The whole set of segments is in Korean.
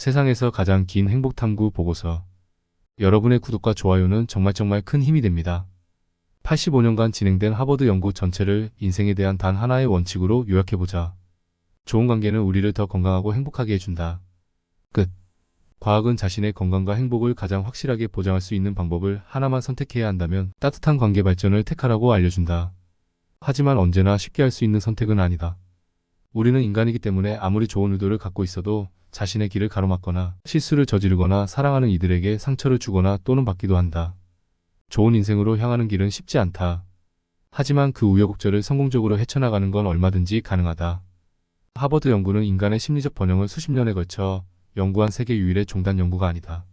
세상에서 가장 긴 행복탐구 보고서. 여러분의 구독과 좋아요는 정말 큰 힘이 됩니다. 85년간 진행된 하버드 연구 전체를 인생에 대한 단 하나의 원칙으로 요약해보자. 좋은 관계는 우리를 더 건강하고 행복하게 해준다. 끝. 과학은 자신의 건강과 행복을 가장 확실하게 보장할 수 있는 방법을 하나만 선택해야 한다면 따뜻한 관계 발전을 택하라고 알려준다. 하지만 언제나 쉽게 할 수 있는 선택은 아니다. 우리는 인간이기 때문에 아무리 좋은 의도를 갖고 있어도 자신의 길을 가로막거나 실수를 저지르거나 사랑하는 이들에게 상처를 주거나 또는 받기도 한다. 좋은 인생으로 향하는 길은 쉽지 않다. 하지만 그 우여곡절을 성공적으로 헤쳐나가는 건 얼마든지 가능하다. 하버드 연구는 인간의 심리적 번영을 수십 년에 걸쳐 연구한 세계 유일의 종단 연구가 아니다.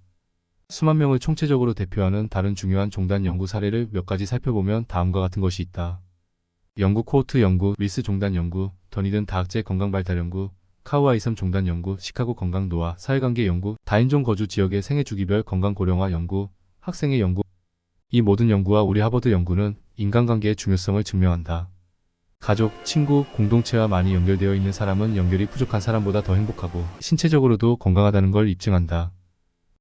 수만 명을 총체적으로 대표하는 다른 중요한 종단 연구 사례를 몇 가지 살펴보면 다음과 같은 것이 있다. 영국 코호트 연구, 윌스 종단 연구, 더니든 다학제 건강발달 연구, 카우아이섬 종단 연구, 시카고 건강 노화, 사회관계 연구, 다인종 거주 지역의 생애 주기별 건강 고령화 연구, 학생의 연구. 이 모든 연구와 우리 하버드 연구는 인간관계의 중요성을 증명한다. 가족, 친구, 공동체와 많이 연결되어 있는 사람은 연결이 부족한 사람보다 더 행복하고 신체적으로도 건강하다는 걸 입증한다.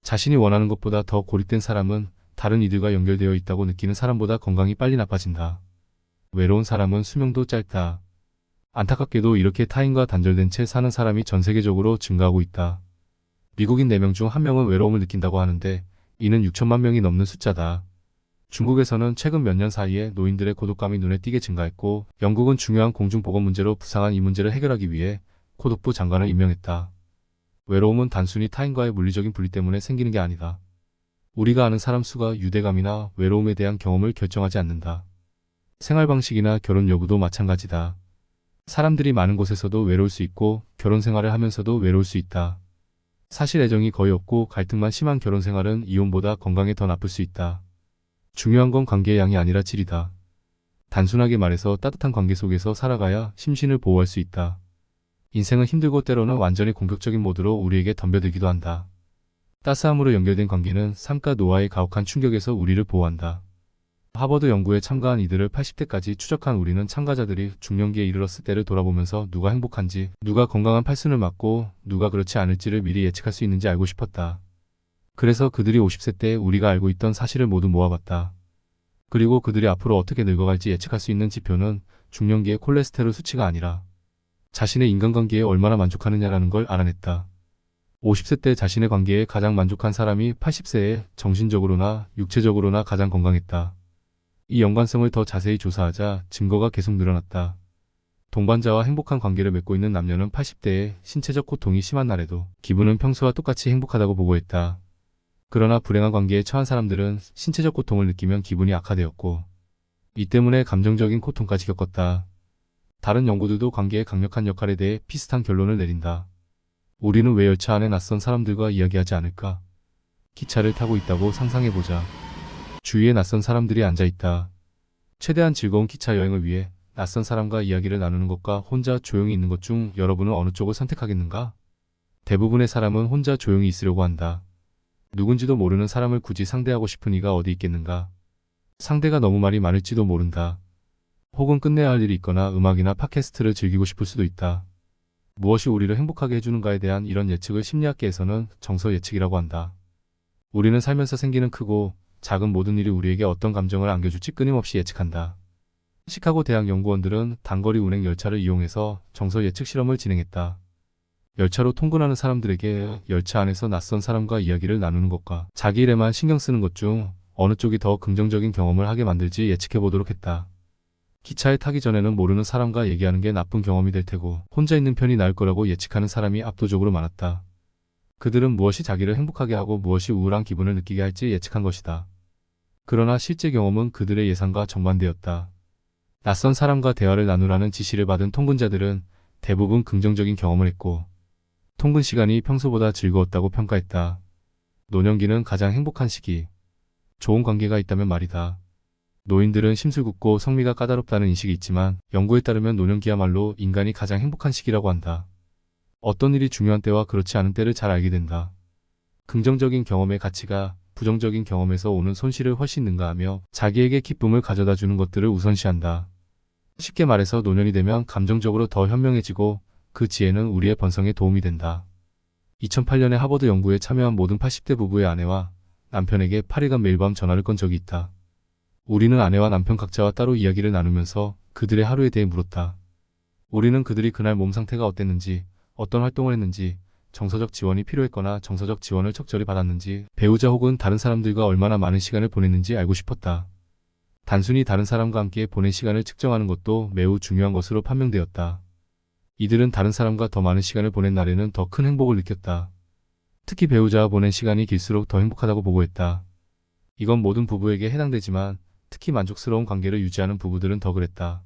자신이 원하는 것보다 더 고립된 사람은 다른 이들과 연결되어 있다고 느끼는 사람보다 건강이 빨리 나빠진다. 외로운 사람은 수명도 짧다. 안타깝게도 이렇게 타인과 단절된 채 사는 사람이 전 세계적으로 증가하고 있다. 미국인 4명 중 1명은 외로움을 느낀다고 하는데 이는 6천만 명이 넘는 숫자다. 중국에서는 최근 몇 년 사이에 노인들의 고독감이 눈에 띄게 증가했고 영국은 중요한 공중보건 문제로 부상한 이 문제를 해결하기 위해 코독부 장관을 임명했다. 외로움은 단순히 타인과의 물리적인 분리 때문에 생기는 게 아니다. 우리가 아는 사람 수가 유대감이나 외로움에 대한 경험을 결정하지 않는다. 생활 방식이나 결혼 여부도 마찬가지다. 사람들이 많은 곳에서도 외로울 수 있고 결혼 생활을 하면서도 외로울 수 있다. 사실 애정이 거의 없고 갈등만 심한 결혼 생활은 이혼보다 건강에 더 나쁠 수 있다. 중요한 건 관계의 양이 아니라 질이다. 단순하게 말해서 따뜻한 관계 속에서 살아가야 심신을 보호할 수 있다. 인생은 힘들고 때로는 완전히 공격적인 모드로 우리에게 덤벼들기도 한다. 따스함으로 연결된 관계는 삶과 노화의 가혹한 충격에서 우리를 보호한다. 하버드 연구에 참가한 이들을 80대까지 추적한 우리는 참가자들이 중년기에 이르렀을 때를 돌아보면서 누가 행복한지, 누가 건강한 팔순을 맞고 누가 그렇지 않을지를 미리 예측할 수 있는지 알고 싶었다. 그래서 그들이 50세 때 우리가 알고 있던 사실을 모두 모아봤다. 그리고 그들이 앞으로 어떻게 늙어갈지 예측할 수 있는 지표는 중년기의 콜레스테롤 수치가 아니라 자신의 인간관계에 얼마나 만족하느냐라는 걸 알아냈다. 50세 때 자신의 관계에 가장 만족한 사람이 80세에 정신적으로나 육체적으로나 가장 건강했다. 이 연관성을 더 자세히 조사하자 증거가 계속 늘어났다. 동반자와 행복한 관계를 맺고 있는 남녀는 80대에 신체적 고통이 심한 날에도 기분은 평소와 똑같이 행복하다고 보고했다. 그러나 불행한 관계에 처한 사람들은 신체적 고통을 느끼면 기분이 악화되었고 이 때문에 감정적인 고통까지 겪었다. 다른 연구들도 관계의 강력한 역할에 대해 비슷한 결론을 내린다. 우리는 왜 열차 안에 낯선 사람들과 이야기하지 않을까? 기차를 타고 있다고 상상해보자. 주위에 낯선 사람들이 앉아있다. 최대한 즐거운 기차 여행을 위해 낯선 사람과 이야기를 나누는 것과 혼자 조용히 있는 것 중 여러분은 어느 쪽을 선택하겠는가? 대부분의 사람은 혼자 조용히 있으려고 한다. 누군지도 모르는 사람을 굳이 상대하고 싶은 이가 어디 있겠는가? 상대가 너무 말이 많을지도 모른다. 혹은 끝내야 할 일이 있거나 음악이나 팟캐스트를 즐기고 싶을 수도 있다. 무엇이 우리를 행복하게 해주는가에 대한 이런 예측을 심리학계에서는 정서 예측이라고 한다. 우리는 살면서 생기는 크고 작은 모든 일이 우리에게 어떤 감정을 안겨줄지 끊임없이 예측한다. 시카고 대학 연구원들은 단거리 운행 열차를 이용해서 정서 예측 실험을 진행했다. 열차로 통근하는 사람들에게 열차 안에서 낯선 사람과 이야기를 나누는 것과 자기 일에만 신경 쓰는 것 중 어느 쪽이 더 긍정적인 경험을 하게 만들지 예측해보도록 했다. 기차에 타기 전에는 모르는 사람과 얘기하는 게 나쁜 경험이 될 테고 혼자 있는 편이 나을 거라고 예측하는 사람이 압도적으로 많았다. 그들은 무엇이 자기를 행복하게 하고 무엇이 우울한 기분을 느끼게 할지 예측한 것이다. 그러나 실제 경험은 그들의 예상과 정반대였다. 낯선 사람과 대화를 나누라는 지시를 받은 통근자들은 대부분 긍정적인 경험을 했고 통근 시간이 평소보다 즐거웠다고 평가했다. 노년기는 가장 행복한 시기. 좋은 관계가 있다면 말이다. 노인들은 심술궂고 성미가 까다롭다는 인식이 있지만 연구에 따르면 노년기야말로 인간이 가장 행복한 시기라고 한다. 어떤 일이 중요한 때와 그렇지 않은 때를 잘 알게 된다. 긍정적인 경험의 가치가 부정적인 경험에서 오는 손실을 훨씬 능가하며 자기에게 기쁨을 가져다 주는 것들을 우선시한다. 쉽게 말해서 노년이 되면 감정적으로 더 현명해지고 그 지혜는 우리의 번성에 도움이 된다. 2008년에 하버드 연구에 참여한 모든 80대 부부의 아내와 남편에게 8일간 매일 밤 전화를 건 적이 있다. 우리는 아내와 남편 각자와 따로 이야기를 나누면서 그들의 하루에 대해 물었다. 우리는 그들이 그날 몸 상태가 어땠는지, 어떤 활동을 했는지, 정서적 지원이 필요했거나 정서적 지원을 적절히 받았는지, 배우자 혹은 다른 사람들과 얼마나 많은 시간을 보냈는지 알고 싶었다. 단순히 다른 사람과 함께 보낸 시간을 측정하는 것도 매우 중요한 것으로 판명되었다. 이들은 다른 사람과 더 많은 시간을 보낸 날에는 더 큰 행복을 느꼈다. 특히 배우자와 보낸 시간이 길수록 더 행복하다고 보고했다. 이건 모든 부부에게 해당되지만 특히 만족스러운 관계를 유지하는 부부들은 더 그랬다.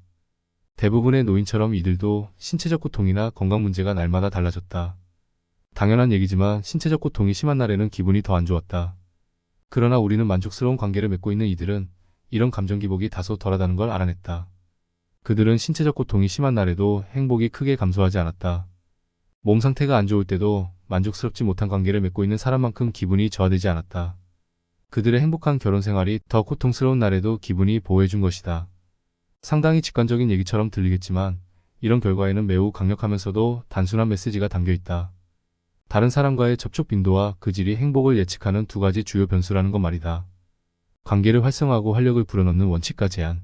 대부분의 노인처럼 이들도 신체적 고통이나 건강 문제가 날마다 달라졌다. 당연한 얘기지만 신체적 고통이 심한 날에는 기분이 더 안 좋았다. 그러나 우리는 만족스러운 관계를 맺고 있는 이들은 이런 감정 기복이 다소 덜하다는 걸 알아냈다. 그들은 신체적 고통이 심한 날에도 행복이 크게 감소하지 않았다. 몸 상태가 안 좋을 때도 만족스럽지 못한 관계를 맺고 있는 사람만큼 기분이 저하되지 않았다. 그들의 행복한 결혼 생활이 더 고통스러운 날에도 기분이 보호해준 것이다. 상당히 직관적인 얘기처럼 들리겠지만 이런 결과에는 매우 강력하면서도 단순한 메시지가 담겨 있다. 다른 사람과의 접촉 빈도와 그 질이 행복을 예측하는 두 가지 주요 변수라는 것 말이다. 관계를 활성화하고 활력을 불어넣는 원칙과 제한.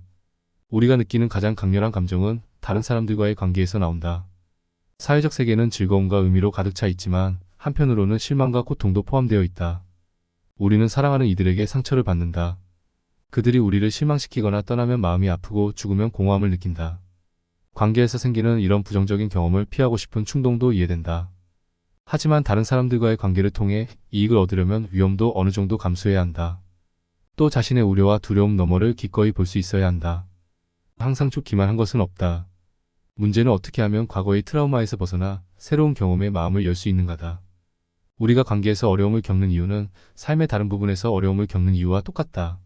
우리가 느끼는 가장 강렬한 감정은 다른 사람들과의 관계에서 나온다. 사회적 세계는 즐거움과 의미로 가득 차 있지만 한편으로는 실망과 고통도 포함되어 있다. 우리는 사랑하는 이들에게 상처를 받는다. 그들이 우리를 실망시키거나 떠나면 마음이 아프고 죽으면 공허함을 느낀다. 관계에서 생기는 이런 부정적인 경험을 피하고 싶은 충동도 이해된다. 하지만 다른 사람들과의 관계를 통해 이익을 얻으려면 위험도 어느 정도 감수해야 한다. 또 자신의 우려와 두려움 너머를 기꺼이 볼 수 있어야 한다. 항상 좋기만 한 것은 없다. 문제는 어떻게 하면 과거의 트라우마에서 벗어나 새로운 경험에 마음을 열 수 있는가다. 우리가 관계에서 어려움을 겪는 이유는 삶의 다른 부분에서 어려움을 겪는 이유와 똑같다.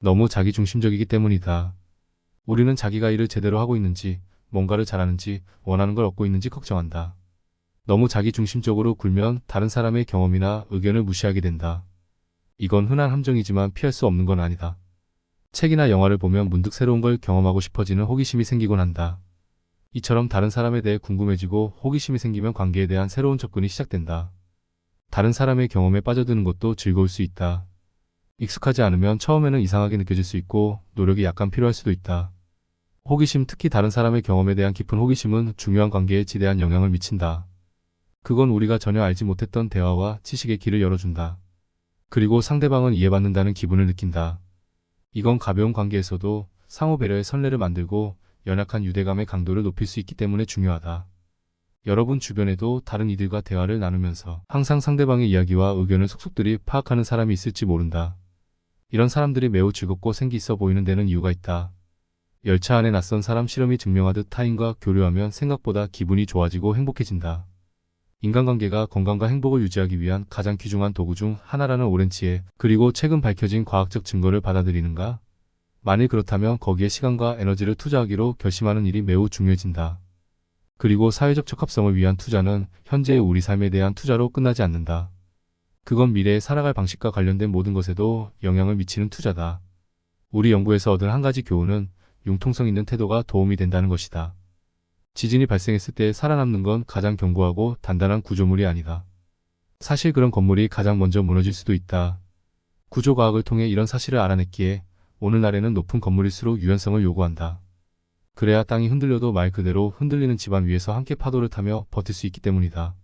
너무 자기중심적이기 때문이다. 우리는 자기가 일을 제대로 하고 있는지, 뭔가를 잘하는지, 원하는 걸 얻고 있는지 걱정한다. 너무 자기중심적으로 굴면 다른 사람의 경험이나 의견을 무시하게 된다. 이건 흔한 함정이지만 피할 수 없는 건 아니다. 책이나 영화를 보면 문득 새로운 걸 경험하고 싶어지는 호기심이 생기곤 한다. 이처럼 다른 사람에 대해 궁금해지고 호기심이 생기면 관계에 대한 새로운 접근이 시작된다. 다른 사람의 경험에 빠져드는 것도 즐거울 수 있다. 익숙하지 않으면 처음에는 이상하게 느껴질 수 있고 노력이 약간 필요할 수도 있다. 호기심, 특히 다른 사람의 경험에 대한 깊은 호기심은 중요한 관계에 지대한 영향을 미친다. 그건 우리가 전혀 알지 못했던 대화와 지식의 길을 열어준다. 그리고 상대방은 이해받는다는 기분을 느낀다. 이건 가벼운 관계에서도 상호 배려의 선례를 만들고 연약한 유대감의 강도를 높일 수 있기 때문에 중요하다. 여러분 주변에도 다른 이들과 대화를 나누면서 항상 상대방의 이야기와 의견을 속속들이 파악하는 사람이 있을지 모른다. 이런 사람들이 매우 즐겁고 생기 있어 보이는 데는 이유가 있다. 열차 안에 낯선 사람 실험이 증명하듯 타인과 교류하면 생각보다 기분이 좋아지고 행복해진다. 인간관계가 건강과 행복을 유지하기 위한 가장 귀중한 도구 중 하나라는 오렌지에, 그리고 최근 밝혀진 과학적 증거를 받아들이는가? 만일 그렇다면 거기에 시간과 에너지를 투자하기로 결심하는 일이 매우 중요해진다. 그리고 사회적 적합성을 위한 투자는 현재의 우리 삶에 대한 투자로 끝나지 않는다. 그건 미래에 살아갈 방식과 관련된 모든 것에도 영향을 미치는 투자다. 우리 연구에서 얻은 한 가지 교훈은 융통성 있는 태도가 도움이 된다는 것이다. 지진이 발생했을 때 살아남는 건 가장 견고하고 단단한 구조물이 아니다. 사실 그런 건물이 가장 먼저 무너질 수도 있다. 구조과학을 통해 이런 사실을 알아냈기에 오늘날에는 높은 건물일수록 유연성을 요구한다. 그래야 땅이 흔들려도 말 그대로 흔들리는 집안 위에서 함께 파도를 타며 버틸 수 있기 때문이다.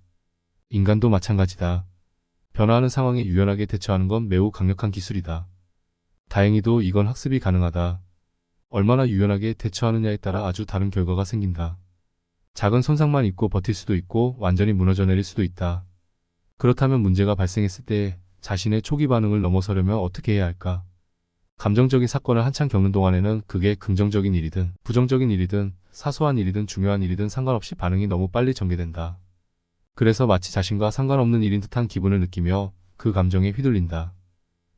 인간도 마찬가지다. 변화하는 상황에 유연하게 대처하는 건 매우 강력한 기술이다. 다행히도 이건 학습이 가능하다. 얼마나 유연하게 대처하느냐에 따라 아주 다른 결과가 생긴다. 작은 손상만 입고 버틸 수도 있고 완전히 무너져 내릴 수도 있다. 그렇다면 문제가 발생했을 때 자신의 초기 반응을 넘어서려면 어떻게 해야 할까? 감정적인 사건을 한창 겪는 동안에는 그게 긍정적인 일이든 부정적인 일이든 사소한 일이든 중요한 일이든 상관없이 반응이 너무 빨리 전개된다. 그래서 마치 자신과 상관없는 일인 듯한 기분을 느끼며 그 감정에 휘둘린다.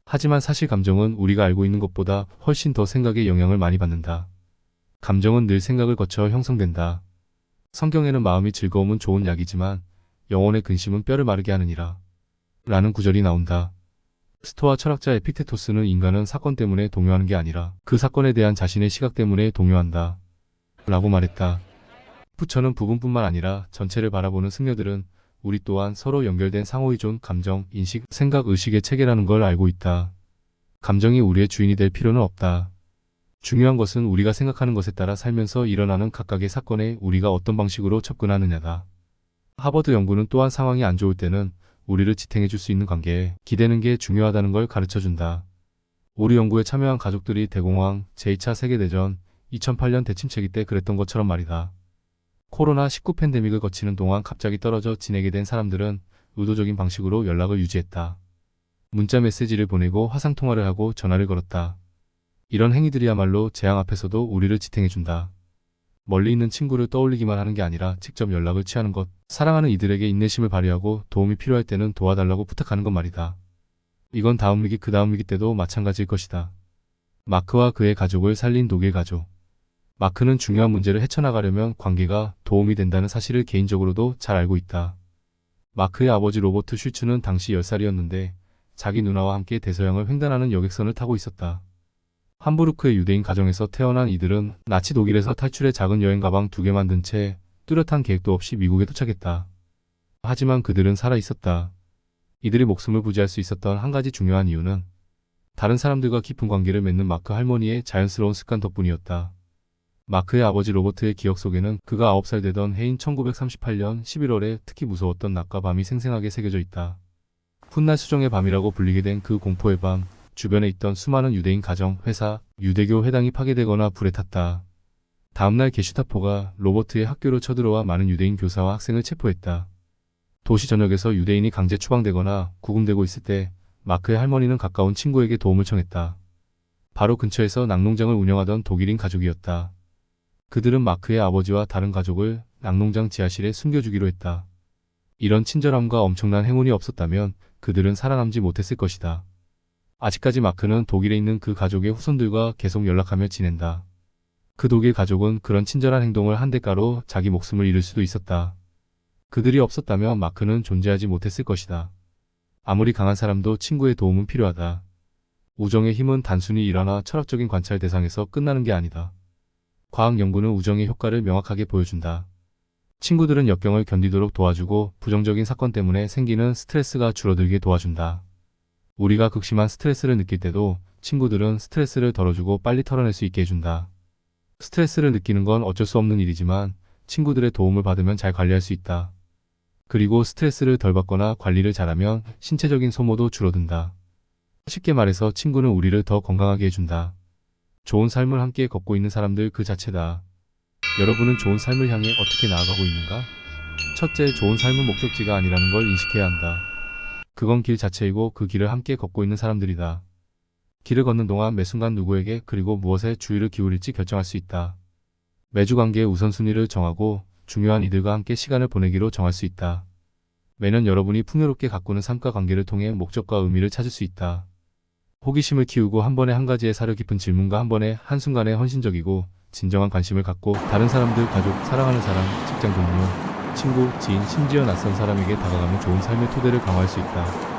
하지만 사실 감정은 우리가 알고 있는 것보다 훨씬 더 생각에 영향을 많이 받는다. 감정은 늘 생각을 거쳐 형성된다. 성경에는 마음이 즐거움은 좋은 약이지만 영혼의 근심은 뼈를 마르게 하느니라 라는 구절이 나온다. 스토아 철학자 에픽테토스는 인간은 사건 때문에 동요하는 게 아니라 그 사건에 대한 자신의 시각 때문에 동요한다 라고 말했다. 부처는 부분뿐만 아니라 전체를 바라보는 승려들은 우리 또한 서로 연결된 상호의존, 감정, 인식, 생각, 의식의 체계라는 걸 알고 있다. 감정이 우리의 주인이 될 필요는 없다. 중요한 것은 우리가 생각하는 것에 따라 살면서 일어나는 각각의 사건에 우리가 어떤 방식으로 접근하느냐다. 하버드 연구는 또한 상황이 안 좋을 때는 우리를 지탱해 줄 수 있는 관계에 기대는 게 중요하다는 걸 가르쳐준다. 우리 연구에 참여한 가족들이 대공황, 제2차 세계대전, 2008년 대침체기 때 그랬던 것처럼 말이다. 코로나19 팬데믹을 거치는 동안 갑자기 떨어져 지내게 된 사람들은 의도적인 방식으로 연락을 유지했다. 문자 메시지를 보내고 화상통화를 하고 전화를 걸었다. 이런 행위들이야말로 재앙 앞에서도 우리를 지탱해준다. 멀리 있는 친구를 떠올리기만 하는 게 아니라 직접 연락을 취하는 것, 사랑하는 이들에게 인내심을 발휘하고 도움이 필요할 때는 도와달라고 부탁하는 것 말이다. 이건 다음 위기 그 다음 위기 때도 마찬가지일 것이다. 마크와 그의 가족을 살린 독일 가족. 마크는 중요한 문제를 헤쳐나가려면 관계가 도움이 된다는 사실을 개인적으로도 잘 알고 있다. 마크의 아버지 로버트 슐츠는 당시 10살이었는데 자기 누나와 함께 대서양을 횡단하는 여객선을 타고 있었다. 함부르크의 유대인 가정에서 태어난 이들은 나치 독일에서 탈출해 작은 여행 가방 2개 만든 채 뚜렷한 계획도 없이 미국에 도착했다. 하지만 그들은 살아 있었다. 이들의 목숨을 부지할 수 있었던 한 가지 중요한 이유는 다른 사람들과 깊은 관계를 맺는 마크 할머니의 자연스러운 습관 덕분이었다. 마크의 아버지 로버트의 기억 속에는 그가 9살 되던 해인 1938년 11월에 특히 무서웠던 낮과 밤이 생생하게 새겨져 있다. 훗날 수정의 밤이라고 불리게 된 그 공포의 밤, 주변에 있던 수많은 유대인 가정, 회사, 유대교 회당이 파괴되거나 불에 탔다. 다음날 게슈타포가 로버트의 학교로 쳐들어와 많은 유대인 교사와 학생을 체포했다. 도시 전역에서 유대인이 강제 추방되거나 구금되고 있을 때 마크의 할머니는 가까운 친구에게 도움을 청했다. 바로 근처에서 낙농장을 운영하던 독일인 가족이었다. 그들은 마크의 아버지와 다른 가족을 낙농장 지하실에 숨겨주기로 했다. 이런 친절함과 엄청난 행운이 없었다면 그들은 살아남지 못했을 것이다. 아직까지 마크는 독일에 있는 그 가족의 후손들과 계속 연락하며 지낸다. 그 독일 가족은 그런 친절한 행동을 한 대가로 자기 목숨을 잃을 수도 있었다. 그들이 없었다면 마크는 존재하지 못했을 것이다. 아무리 강한 사람도 친구의 도움은 필요하다. 우정의 힘은 단순히 일화나 철학적인 관찰 대상에서 끝나는 게 아니다. 과학 연구는 우정의 효과를 명확하게 보여준다. 친구들은 역경을 견디도록 도와주고 부정적인 사건 때문에 생기는 스트레스가 줄어들게 도와준다. 우리가 극심한 스트레스를 느낄 때도 친구들은 스트레스를 덜어주고 빨리 털어낼 수 있게 해준다. 스트레스를 느끼는 건 어쩔 수 없는 일이지만 친구들의 도움을 받으면 잘 관리할 수 있다. 그리고 스트레스를 덜 받거나 관리를 잘하면 신체적인 소모도 줄어든다. 쉽게 말해서 친구는 우리를 더 건강하게 해준다. 좋은 삶을 함께 걷고 있는 사람들 그 자체다. 여러분은 좋은 삶을 향해 어떻게 나아가고 있는가? 첫째, 좋은 삶은 목적지가 아니라는 걸 인식해야 한다. 그건 길 자체이고 그 길을 함께 걷고 있는 사람들이다. 길을 걷는 동안 매 순간 누구에게 그리고 무엇에 주의를 기울일지 결정할 수 있다. 매주 관계의 우선순위를 정하고 중요한 이들과 함께 시간을 보내기로 정할 수 있다. 매년 여러분이 풍요롭게 가꾸는 삶과 관계를 통해 목적과 의미를 찾을 수 있다. 호기심을 키우고 한 번에 한 가지의 사려 깊은 질문과 한 번에 한순간에 헌신적이고 진정한 관심을 갖고 다른 사람들, 가족, 사랑하는 사람, 직장 동료, 친구, 지인, 심지어 낯선 사람에게 다가가면 좋은 삶의 토대를 강화할 수 있다.